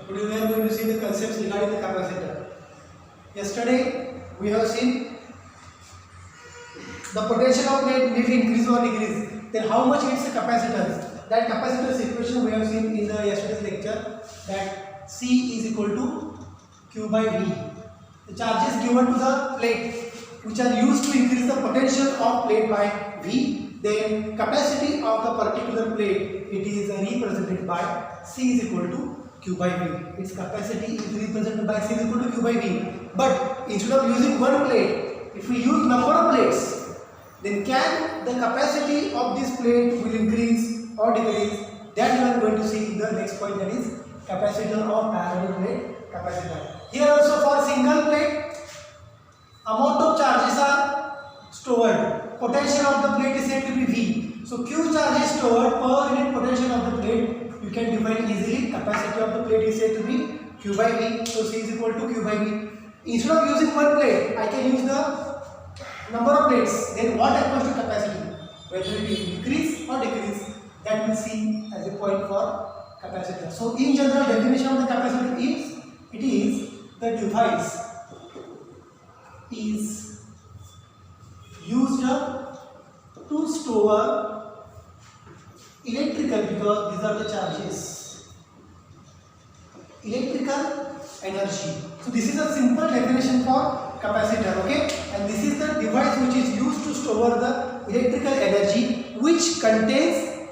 Today we are going to see the concepts regarding the capacitor. Yesterday we have seen the potential of plate may increase or decrease. Then how much is the capacitance? That capacitance equation we have seen in the yesterday's lecture, that C is equal to Q by V. The charges given to the plate which are used to increase the potential of plate by V, then capacity of the particular plate, it is represented by C is equal to Q by V. Its capacity is represented by C is equal to Q by V. But instead of using one plate, if we use number of plates, then can the capacity of this plate will increase or decrease? That we are going to see in the next point, that is capacitor of parallel plate capacitor. Here also for single plate, amount of charges are stored. Potential of the plate is said to be V. So Q charge is stored per unit potential of the plate. You can define easily. Capacity of the plate is said to be Q by V. So C is equal to Q by V. Instead of using one plate, I can use the number of plates. Then what happens to capacity? Whether it will increase or decrease, that we'll see as a point for capacitor. So in general, definition of the capacitor is, it is the device is used to store electrical, because these are the charges, electrical energy. So this is a simple definition for capacitor, okay? And this is the device which is used to store the electrical energy which contains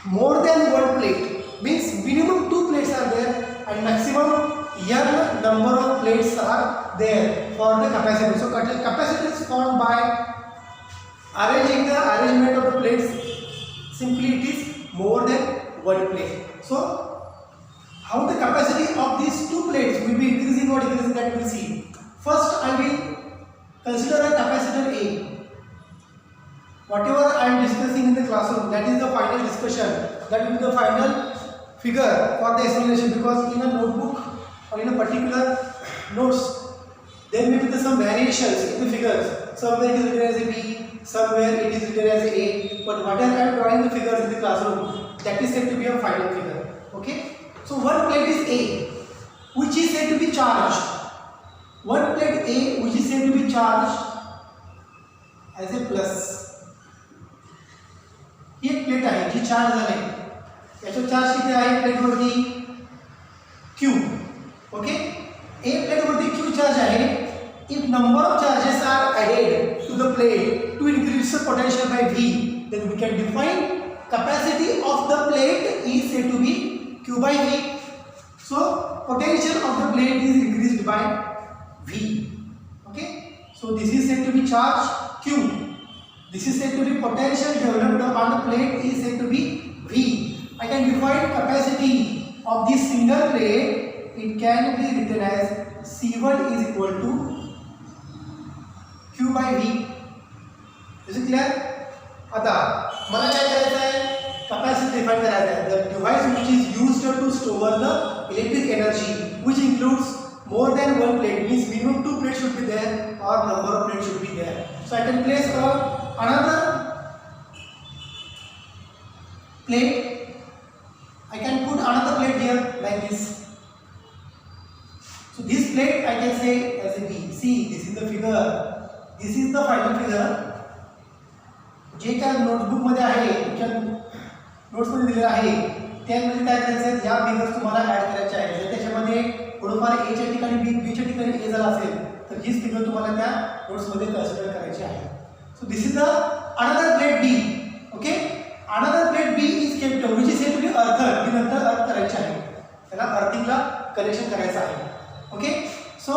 more than one plate. Means minimum 2 plates are there and maximum n number of plates are there for the capacitor. So capacitor is formed by arranging the arrangement of the plates. Simply it is more than one plate. So how the capacity of these 2 plates will be increasing or decreasing, that we will see. First I will consider a capacitor A. Whatever I am discussing in the classroom, that is the final discussion, that will be the final figure for the explanation, because in a notebook or in a particular notes there may be some variations in the figures. Somewhere it is written as a B, somewhere it is written as a A, but whatever I am drawing the figures in the classroom, that is said to be a final figure. Okay? So one plate is A, which is said to be charged. One plate A which is said to be charged as a plus. ही एक plate आहे जी charge झाली, याचा charge किती आहे plate वरती Q. Okay, A plate वरती Q charge आहे. If number of charges are added to the plate to increase the potential by V, then we can define capacity of the plate is said to be Q by V. So potential of the plate is increased by V. Okay, so this is said to be charge Q. This is said to be potential developed on the plate is said to be V. I can define capacity of this single plate. It can be written as C1 is equal to Q by V. Is it clear? आता मला काय करायचं आहे, capacity define करायचं आहे. The device which is used to store the electric energy, which includes more than one plate, means minimum 2 plates should be there or number of plates should be there. So I can place another plate. I can put another plate here like this. So this plate I can say as a B. See, this is the figure. This is the final figure. जे काय notebook मध्ये आहे, तुमच्या notes मध्ये दिलेलं आहे, त्यामध्ये काय करायचं आहे, या फिगर्स तुम्हाला ऍड करायचे आहे. जर त्याच्यामध्ये थोडंफार ए च्या ठिकाणी बी च्या ठिकाणी ए झाला असेल तर हीच फिगर तुम्हाला त्या नोट्स मध्ये कन्सिडर करायची आहे. So this is the another plate B. Okay, another plate B is kept which is said to be earthed. ती नंतर अर्थ करायची आहे, त्याला अर्थिंगला कनेक्शन करायचं आहे. Okay, so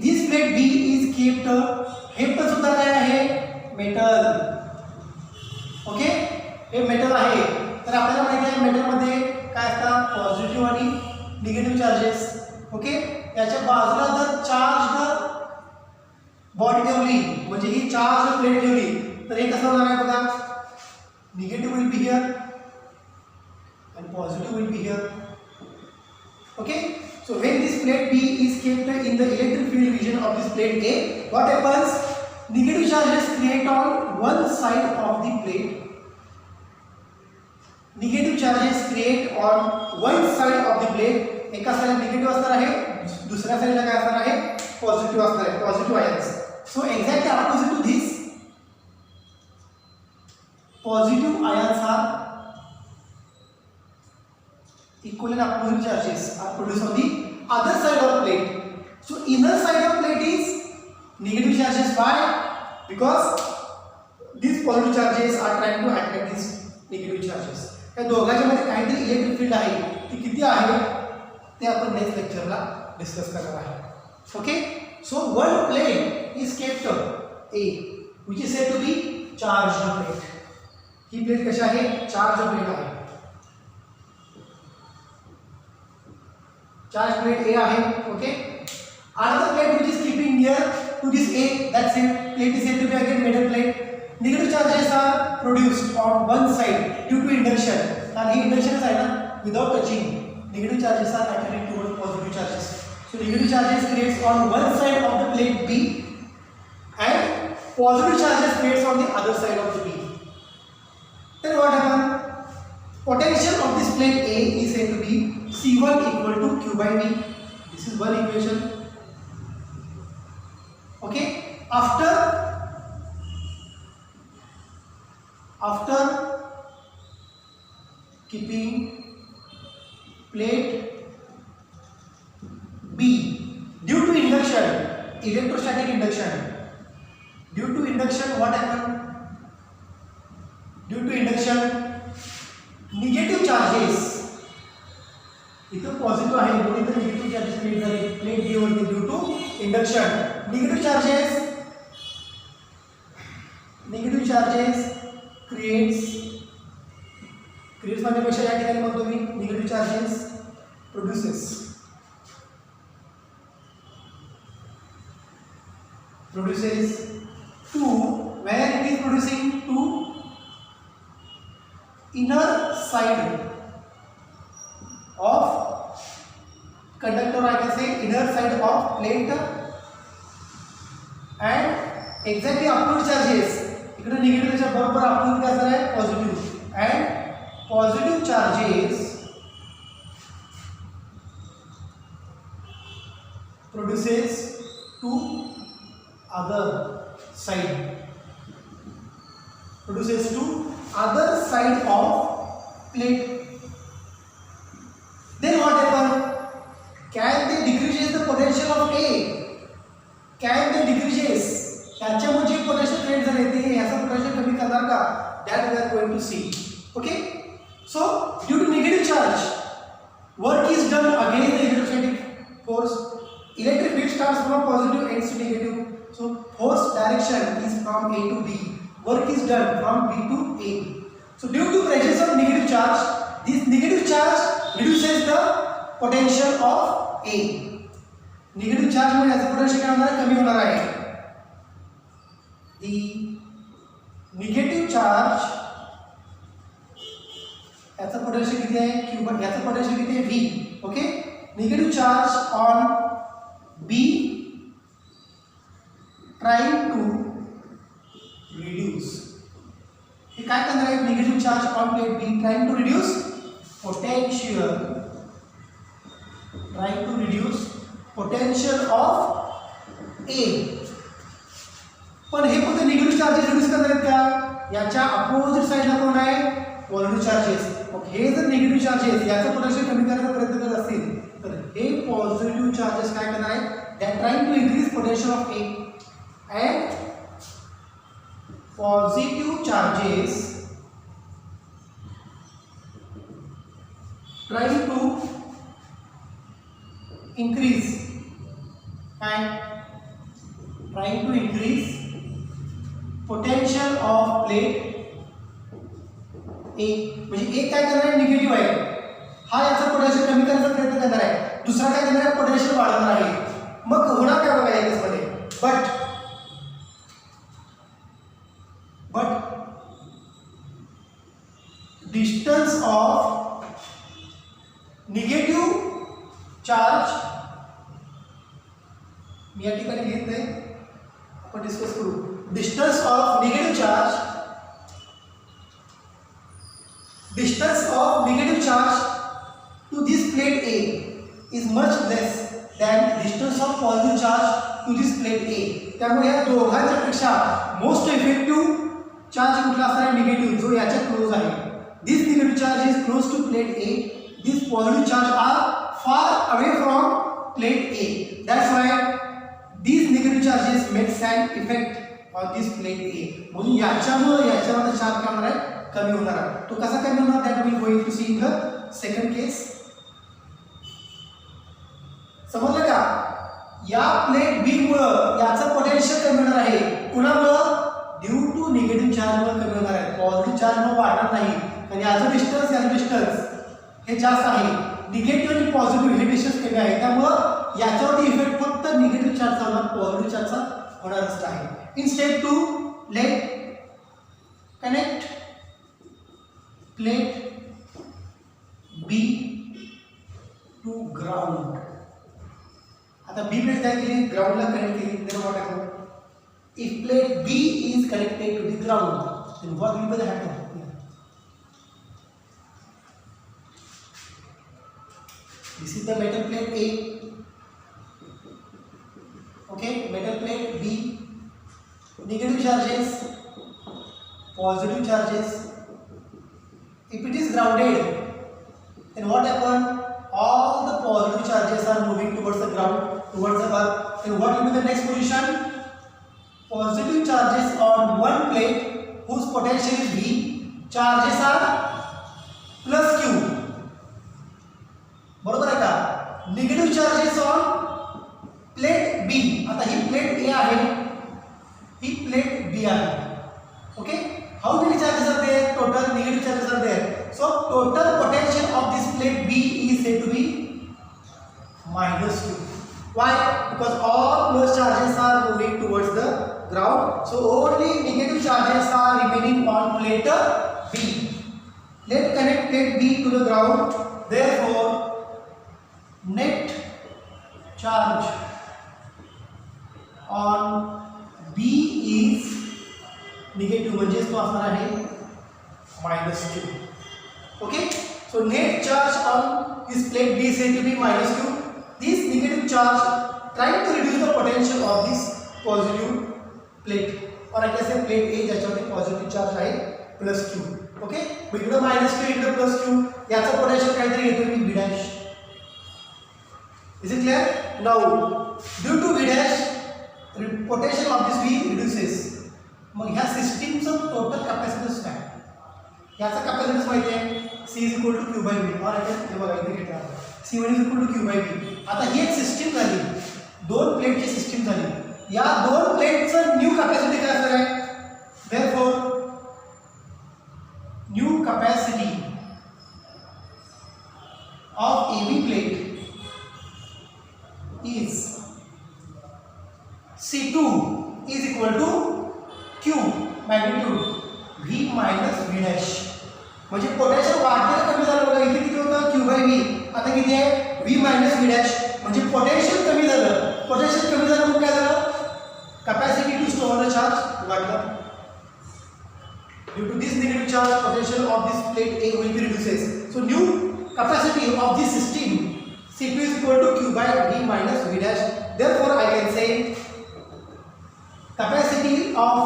this plate B is kept. हे पण सुद्धा काय आहे, मेटल. ओके, हे मेटल आहे. तर आपल्याला माहिती आहे मेटल मध्ये काय असतात, पॉझिटिव्ह आणि निगेटिव्ह चार्जेस. ओके, याच्या बाजूला जर चार्ज बॉडी ठेवली, म्हणजे ही चार्ज प्लेट ठेवली, तर हे कसं होणार आहे बघा, negative will be here and positive will be here. Okay, so when this plate B is kept in the electric field region of this plate A, what happens? Negative charges create on one side of the plate. Negative charges create on one side of the plate. एका साइडला negative असणार आहे, दुसऱ्या साइडला काय असणार आहे, positive असणार आहे, positive ions. So exactly opposite to this, positive ions are equal and opposite charges are produced on the other side of plate. So inner side of plate is negative charges. Why? Because these positive charges are trying to attract these negative charges. या दोघांच्या मध्ये काहीतरी electric field आहे, ती किती आहे ते आपण नेक्स्ट लेक्चरला डिस्कस करणार आहे. Okay. So one plate is kept A which is said to be charged plate. He plate कशी आहे, चार्ज प्लेट आहे. चार्ज प्लेट A आहे. Okay. Another plate which is keeping near to this A, that same plate is said to be again metal plate. Negative charges are produced on one side due to induction. कारण ही induction आहे ना, without touching negative charges are attracted towards positive charges. So negative charges creates on one side of the plate B and positive charges creates on the other side of the B. Then what happens? Potential of this plate A is said to be C1 equal to Q by V. This is one equation. Okay. After keeping plate B due to induction, electrostatic induction. Due to induction, what happened? Due to induction, negative charges, इथं positive आहे म्हणून इथं negative charges create झाले plate B वरती due to induction. Negative charges creates म्हणण्यापेक्षा या ठिकाणी म्हणतो मी negative charges produces to where it is producing to inner side of conductor, I can say inner side of plate, and exactly opposite charges इकडे negative च्या बरोबर opposite काय असणार आहे, positive, and positive charges produces to other side of plate. Then what happen? Can they decreases the potential of A? Can they decreases? त्याच्यामुळे जे potential create झाले ते याचा पोटेंशियल कमी करणार का? That we are going to see. Okay. So due to negative charge, work is done against the electrostatic force. Electric field starts from positive ends to negative. So force direction is from A to B. Work is done from B to A. So due to presence of negative charge, this negative charge reduces the potential of A. Negative charge मुळे याचा potential काय होणार आहे, कमी होणार आहे. The negative charge याचा potential किती आहे, Q, याचा पोटेंशियल किती आहे, V. Okay. Negative charge on B trying to reduce. हे काय करणार आहे, negative charge on plate B trying to reduce potential, of A. पण हे फक्त निगेटिव्ह चार्जेस रिड्यूस करणार आहेत का, याच्या अपोजिट साइडला कोण आहे, पॉझिटिव्ह चार्जेस. मग हे जर निगेटिव्ह चार्जेस याचं पोटेंशियल कमी करण्याचा प्रयत्न करत असतील तर हे पॉझिटिव्ह चार्जेस काय करणार आहेत, they are trying to increase potential of A. And positive charges trying to increase potential of plate A. म्हणजे एक काय करणार आहे, निगेटिव्ह आहे, हा याचा पोटेंशियल कमी करण्याचा प्रयत्न करणार आहे, दुसरा काय करणार आहे, पोटेंशियल वाढवणार आहे. मग होणार काय बघा याच्यामध्ये, but distance of negative charge, मी या ठिकाणी लिहित नाही, आपण डिस्कस करू. distance of negative charge charge to this plate A is much less than distance of positive charge to this plate A. त्यामुळे या दोघांच्या पेक्षा मोस्ट इफेक्टिव्ह चार्ज कुठला असणार आहे? निगेटिव्ह, जो याच्या क्लोज आहे. This negative charge is close to plate A. This positive charge are far away from plate A. That's why these negative charges makes an effect on this plate A. म्हणून याच्यामुळे याच्यावर charge काय होणार आहे? कमी होणार आहे. तो कसा कमी होणार? that we will going to see in the second case. समजलं का? या प्लेट बी मुळे याचं पोटेन्शियल कमी होणार आहे. कुणामुळे? ड्यू टू निगेटिव्ह चार्ज मुळे कमी होणार आहे. पॉझिटिव्ह चार्ज मुळे वाढणार नाही. आणि याचं डिस्टन्स हे जास्त आहे. निगेटिव्ह आणि पॉझिटिव्ह हे डिस्टन्स कमी आहे. त्यामुळे याच्यावरती इफेक्ट फक्त निगेटिव्ह चार्जचा होणार, पॉझिटिव्ह चार्जचा होणारच आहे. In step 2 let connect plate B to ground. आता बी प्लेट काय केली? ग्राउंडला कनेक्ट केली. Then what happen? If plate B is connected to the ground, then what will be the happen? This is the metal plate A. Okay, metal plate B. Negative charges, positive charges. If it is grounded, then what happen? All the positive charges are moving towards the ground, towards the earth. Then what will be the next position? Positive charges on one plate whose potential is V. Charges are plus Q. बरोबर आहे का? Negative charges on plate B. आता ही plate A आहे, ही plate B आहे. Okay, how many charges are there? Total negative charges are there. So total potential of this plate B is said to be -2. Why? Because all plus charges are moving towards the ground. So only negative charges are remaining on plate B. Let's connect plate B to the ground. Therefore net charge on B is negative, म्हणजे तो असणार आहे -2. Okay, so net charge on this plate B is said to be -2. This negative charge trying to reduce the potential of this positive plate, or I can say plate A ज्याच्यामध्ये positive charge आहे +Q. Okay, इकडे -2 इकडे +Q, याचा potential काहीतरी घेतो मी B dash. Is it clear? Now, due to V dash, potential of this V reduces. मग ह्या सिस्टीमचं total capacitance काय? याचा कॅपॅसिटन्स माहिती आहे, C is equal to Q by V. और हे बघा इथे घेतला C1 is equal to Q by V. आता ही एक सिस्टीम झाली, दोन प्लेटची सिस्टीम झाली. या दोन प्लेटचं न्यू कॅपॅसिटी काय असणार आहे? Therefore, new capacity of AB plate is C2 is equal to Q magnitude V minus V dash. म्हणजे पोटेन्शियल वाढलेलं कमी झालं बघा. इथे किती होतं? Q by V. आता किती आहे? V minus V dash. म्हणजे पोटेन्शियल कमी झालं. पोटेन्शियल कमी झालं मग काय झालं? Capacity to store the charge वाढलं. Due to this negative charge, potential of this plate A will be reduces. So new capacity of this system C2 is equal to Q by V minus V dash. Therefore, I can say capacity of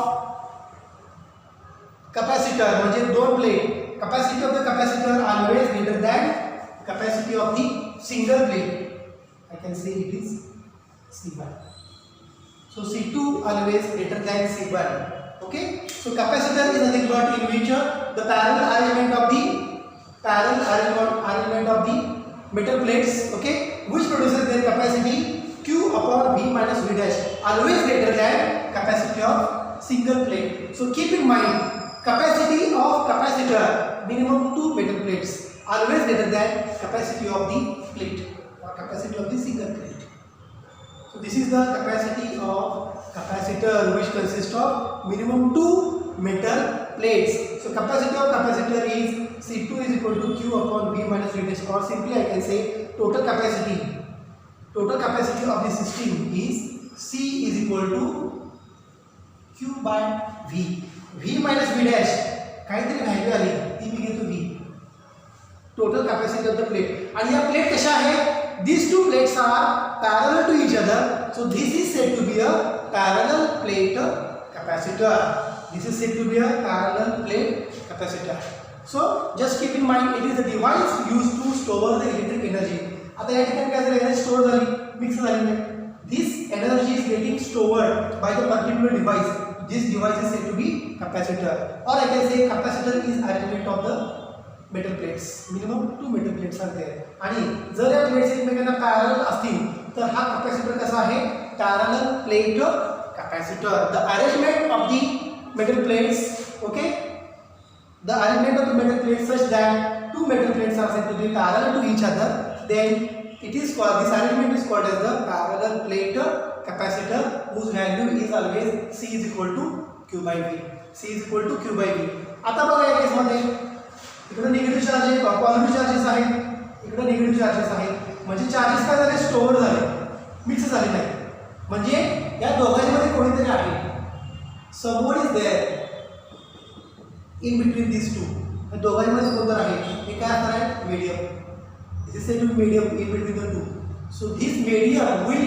capacitor म्हणजे दोन plate, capacity of the capacitor always greater than capacity of the single plate. I can say it is C1. So C2 always greater than C1. Okay. So capacitor is nothing but in which the parallel arrangement of the metal plates, okay, which produces their capacity Q upon V minus V dash, always greater than capacity of single plate. So keep in mind, capacity of capacitor minimum 2 metal plates, always greater than capacity of the plate or capacity of the single plate. So this is the capacity of capacitor, which consists of minimum 2 metal plates. So capacity of capacitor is C2 is equal to Q upon V minus V dash, or simply I can say total capacity of the system is C is equal to Q by V. V minus V dash काहीतरी value आली ती मी घेतो V. total capacity of the plate. आणि या plate कशा आहे? These two plates are parallel to each other, so this is said to be a parallel plate capacitor. This is said to be a parallel plate capacitor. So just keep in mind, it is a device used to store the electric energy. आता या ठिकाणी काय झालं? Energy store झाली, mix झाली नाही. This energy is getting stored by the particular device. This device is said to be capacitor, or I can say capacitor is arrangement of the metal plates. Minimum 2 metal plates are there. आणि जर या plates एकमेकांना parallel असतील तर हा capacitor कसा आहे? Parallel plate capacitor. The arrangement of the metal plates, okay, the arrangement of the metal plates such that 2 metal plates are said to be parallel to each other, then it is called, this arrangement is called as the parallel plate capacitor, whose value is always C is equal to Q by V. C is equal to Q by V. आता बघा या केसमध्ये इकडे negative charge आहे, positive charges आहेत, इकडे negative charges आहेत. म्हणजे चार्जेस काय झाले? स्टोअर झाले, मिक्स झाले नाही. म्हणजे या दोघांमध्ये कोणीतरी आहे. Someone is there in between these two. या दोघांमध्ये कोणतर आहे. हे काय असणार आहे? Medium. This is said to be medium in between the two. So this medium will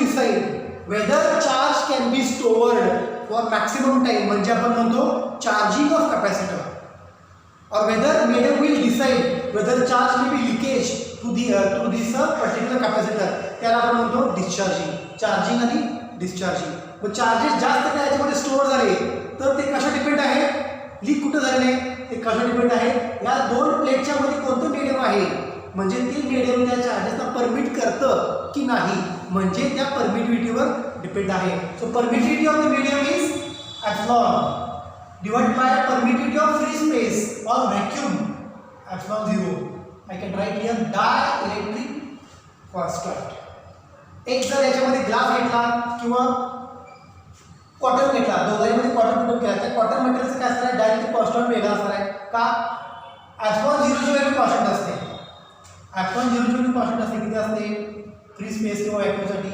decide whether charge can be stored for maximum time. म्हणजे आपण म्हणतो charging of capacitor. Or whether medium will decide whether charge may be leakage to this particular capacitor. त्याला आपण म्हणतो discharging. Charging आणि discharging. मग charges जास्त काय याच्यामध्ये स्टोअर झाले तर ते कशा डिपेंड आहे? लीक कुठं झाले नाही ते कशा डिपेंड आहे? या दोन प्लेटच्या मध्ये कोणतं मीडियम आहे, म्हणजे ते मीडियम त्या चार्जेसला परमिट करतं की नाही, म्हणजे त्या परमिटिव्हिटीवर डिपेंड आहे. So permittivity of the medium is epsilon divided by permittivity of free space और vacuum epsilon 0. I can write here dielectric constant. एक जर याच्यामध्ये ग्लास घेतला किंवा कॉटन घेतला, दोघांमध्ये कॉटन पुट केला, तर कॉटन मटेरियलचं काय असणार आहे? डायरेक्ट कॉन्स्टंट वेगळा असणार आहे. का? एप्सिलॉन 0 ची व्हॅल्यू कॉन्स्टंट असते. एप्सिलॉन 0 ची व्हॅल्यू कॉन्स्टंट असते. किती असते? फ्री स्पेस किंवा व्हॅक्यूमसाठी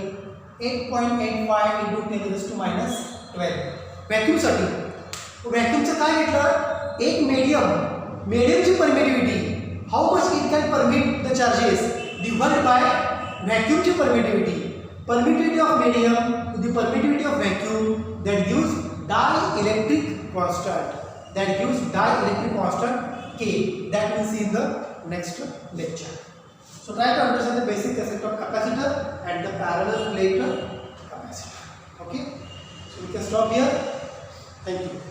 8.85 × 10⁻⁻12. व्हॅक्यूमसाठी. व्हॅक्यूमचं काय घेतलं? एक मीडियमची permittivity, how much it can permit the charges, divided by vacuum permittivity. Permittivity of medium to the permittivity of vacuum, that gives dielectric constant. That gives dielectric constant K. That we'll see in the next lecture. So try to understand the basic concept of capacitor and the parallel plate capacitor. Okay. So we can stop here. Thank you.